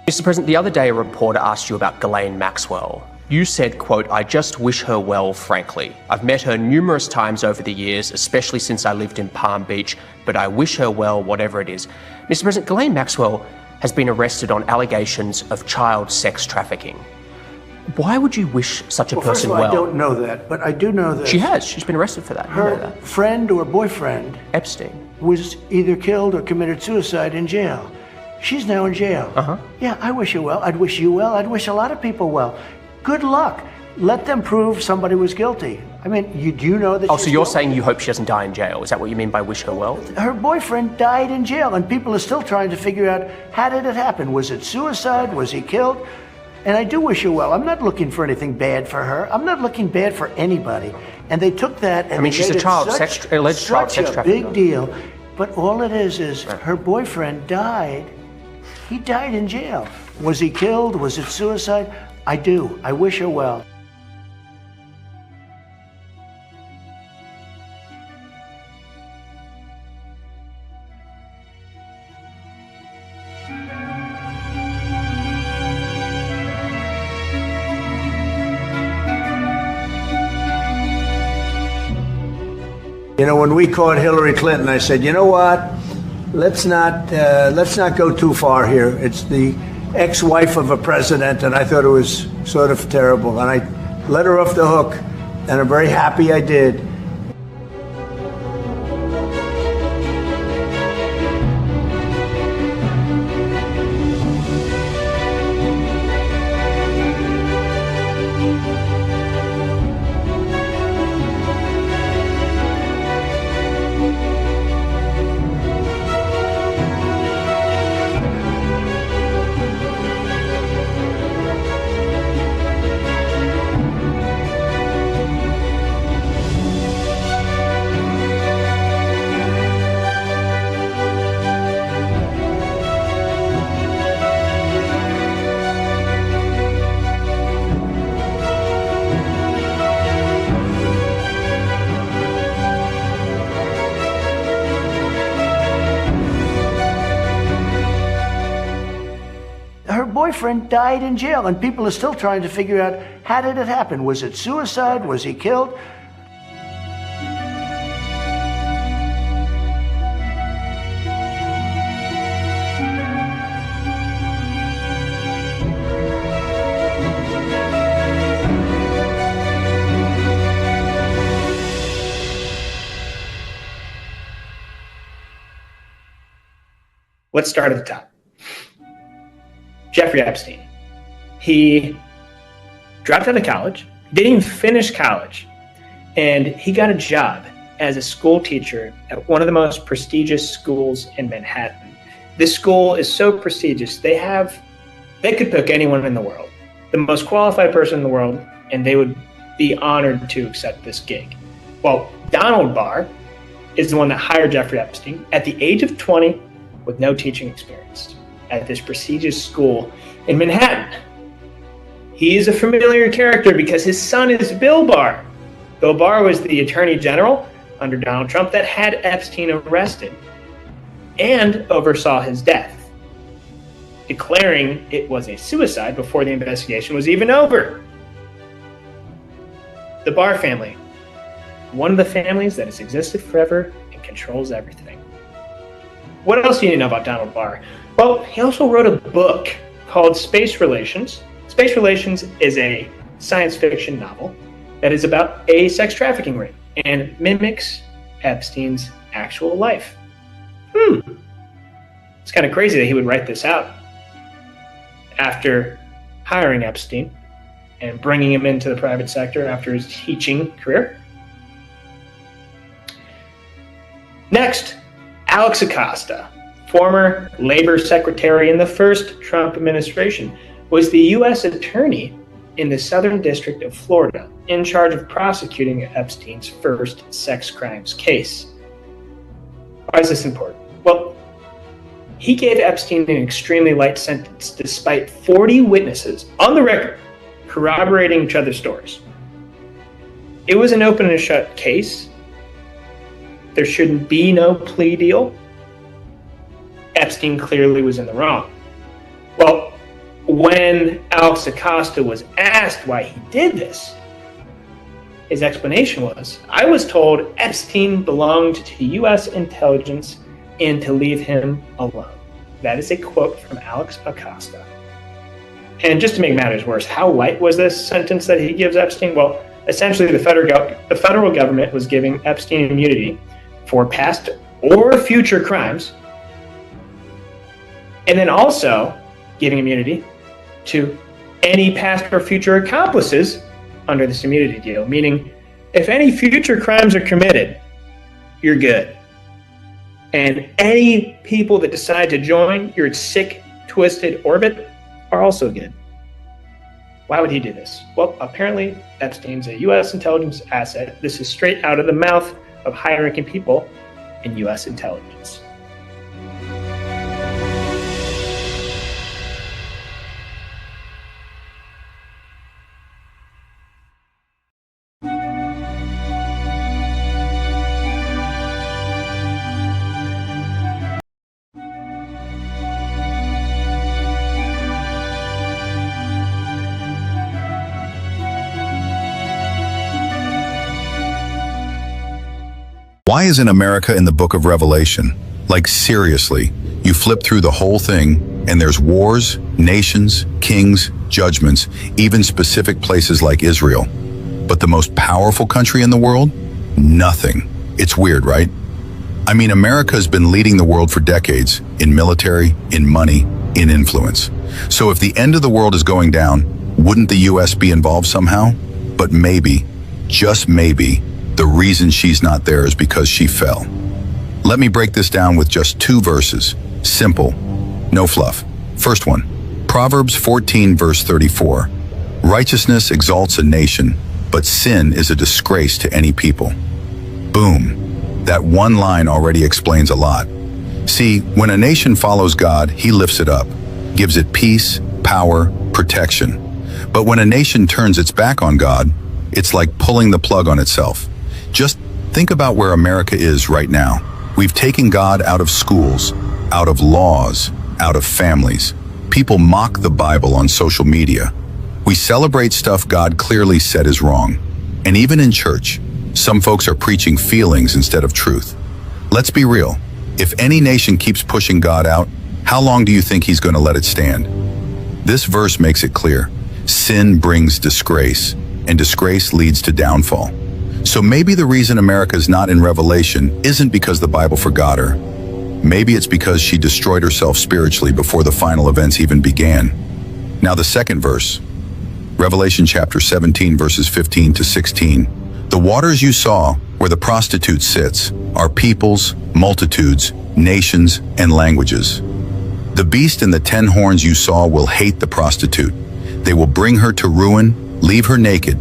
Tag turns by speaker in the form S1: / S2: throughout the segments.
S1: Mr. President, the other day a reporter asked you about Ghislaine Maxwell. You said, quote, "I just wish her well, frankly. I've met her numerous times over the years, especially since I lived in Palm Beach, but I wish her well, whatever it is." Mr. President, Ghislaine Maxwell has been arrested on allegations of child sex trafficking. Why would you wish such a person well?
S2: I don't know that, but I do know that
S1: she has. She's been arrested for that.
S2: Her friend or boyfriend,
S1: Epstein,
S2: was either killed or committed suicide in jail. She's now in jail. Yeah, I wish her well. I'd wish you well. I'd wish a lot of people well. Good luck. Let them prove somebody was guilty. I mean, you do know that.
S1: Oh, so you're saying you hope she doesn't die in jail? Is that what you mean by wish her well?
S2: Her boyfriend died in jail, and people are still trying to figure out, how did it happen? Was it suicide? Was he killed? And I do wish her well. I'm not looking for anything bad for her. I'm not looking bad for anybody. And they took that and
S1: she's a alleged child sex trafficking.
S2: Big deal. But all it is her boyfriend died. He died in jail. Was he killed? Was it suicide? I do. I wish her well. You know, when we caught Hillary Clinton, I said, you know what? Let's not go too far here. It's the ex-wife of a president, and I thought it was sort of terrible. And I let her off the hook, and I'm very happy I did. Her boyfriend died in jail, and people are still trying to figure out, how did it happen? Was it suicide? Was he killed?
S3: Let's start at the top. Jeffrey Epstein. He dropped out of college, didn't even finish college, and he got a job as a school teacher at one of the most prestigious schools in Manhattan. This school is so prestigious, they could pick anyone in the world, the most qualified person in the world, and they would be honored to accept this gig. Well, Donald Barr is the one that hired Jeffrey Epstein at the age of 20 with no teaching experience at this prestigious school in Manhattan. He is a familiar character because his son is Bill Barr. Bill Barr was the Attorney General under Donald Trump that had Epstein arrested and oversaw his death, declaring it was a suicide before the investigation was even over. The Barr family, one of the families that has existed forever and controls everything. What else do you need to know about Donald Barr? Well, he also wrote a book called Space Relations. Space Relations is a science fiction novel that is about a sex trafficking ring and mimics Epstein's actual life. It's kind of crazy that he would write this out after hiring Epstein and bringing him into the private sector after his teaching career. Next, Alex Acosta, former labor secretary in the first Trump administration, was the U.S. attorney in the Southern District of Florida in charge of prosecuting Epstein's first sex crimes case. Why is this important? Well, he gave Epstein an extremely light sentence despite 40 witnesses on the record corroborating each other's stories. It was an open and shut case. There shouldn't be no plea deal. Epstein clearly was in the wrong. Well, when Alex Acosta was asked why he did this, his explanation was, I was told Epstein belonged to U.S. intelligence and to leave him alone. That is a quote from Alex Acosta. And just to make matters worse, how light was this sentence that he gives Epstein? Well, essentially the federal government was giving Epstein immunity for past or future crimes, and then also giving immunity to any past or future accomplices under this immunity deal, meaning if any future crimes are committed, you're good. And any people that decide to join your sick, twisted orbit are also good. Why would he do this? Well, apparently Epstein's a U.S. intelligence asset. This is straight out of the mouth of high-ranking people in U.S. intelligence.
S4: Why isn't America in the book of Revelation? Like seriously, you flip through the whole thing and there's wars, nations, kings, judgments, even specific places like Israel. But the most powerful country in the world? Nothing. It's weird, right? I mean, America has been leading the world for decades in military, in money, in influence. So if the end of the world is going down, wouldn't the US be involved somehow? But maybe, just maybe, the reason she's not there is because she fell. Let me break this down with just 2 verses. Simple, no fluff. First one, Proverbs 14 verse 34. Righteousness exalts a nation, but sin is a disgrace to any people. Boom. That one line already explains a lot. See, when a nation follows God, he lifts it up, gives it peace, power, protection. But when a nation turns its back on God, it's like pulling the plug on itself. Just think about where America is right now. We've taken God out of schools, out of laws, out of families. People mock the Bible on social media. We celebrate stuff God clearly said is wrong. And even in church, some folks are preaching feelings instead of truth. Let's be real. If any nation keeps pushing God out, how long do you think he's going to let it stand? This verse makes it clear. Sin brings disgrace, and disgrace leads to downfall. So maybe the reason America's not in Revelation isn't because the Bible forgot her. Maybe it's because she destroyed herself spiritually before the final events even began. Now the second verse, Revelation chapter 17 verses 15 to 16. The waters you saw where the prostitute sits are peoples, multitudes, nations, and languages. The beast and the 10 horns you saw will hate the prostitute. They will bring her to ruin, leave her naked.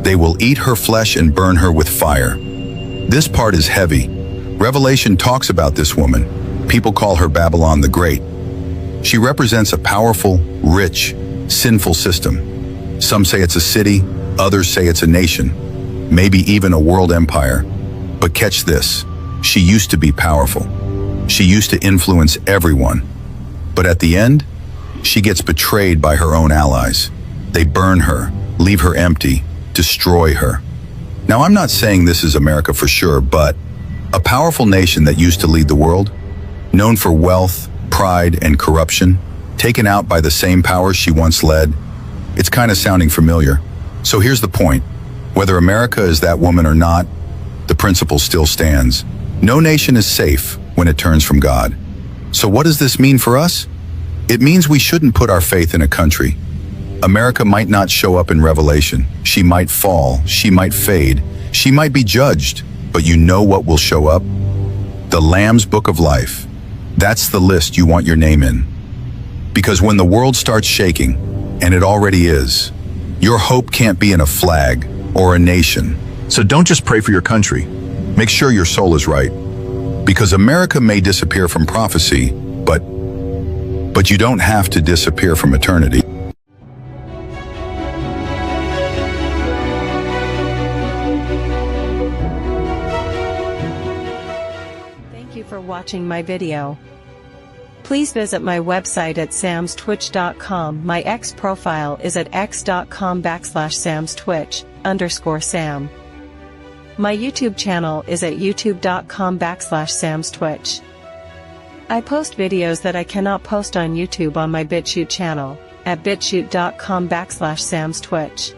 S4: They will eat her flesh and burn her with fire. This part is heavy. Revelation talks about this woman. People call her Babylon the Great. She represents a powerful, rich, sinful system. Some say it's a city, others say it's a nation, maybe even a world empire. But catch this, she used to be powerful. She used to influence everyone. But at the end, she gets betrayed by her own allies. They burn her, leave her empty, destroy her. Now, I'm not saying this is America for sure, but a powerful nation that used to lead the world, known for wealth, pride, and corruption, taken out by the same powers she once led, it's kind of sounding familiar. So here's the point. Whether America is that woman or not, the principle still stands. No nation is safe when it turns from God. So what does this mean for us? It means we shouldn't put our faith in a country. America might not show up in Revelation. She might fall, she might fade, she might be judged, but you know what will show up? The Lamb's Book of Life. That's the list you want your name in. Because when the world starts shaking, and it already is, your hope can't be in a flag or a nation. So don't just pray for your country. Make sure your soul is right. Because America may disappear from prophecy, but you don't have to disappear from eternity.
S5: Thank you for watching my video. Please visit my website at samstwitch.com. My X profile is at x.com/samstwitch_Sam. My YouTube channel is at youtube.com/samstwitch. I post videos that I cannot post on YouTube on my BitChute channel, at bitchute.com/samstwitch.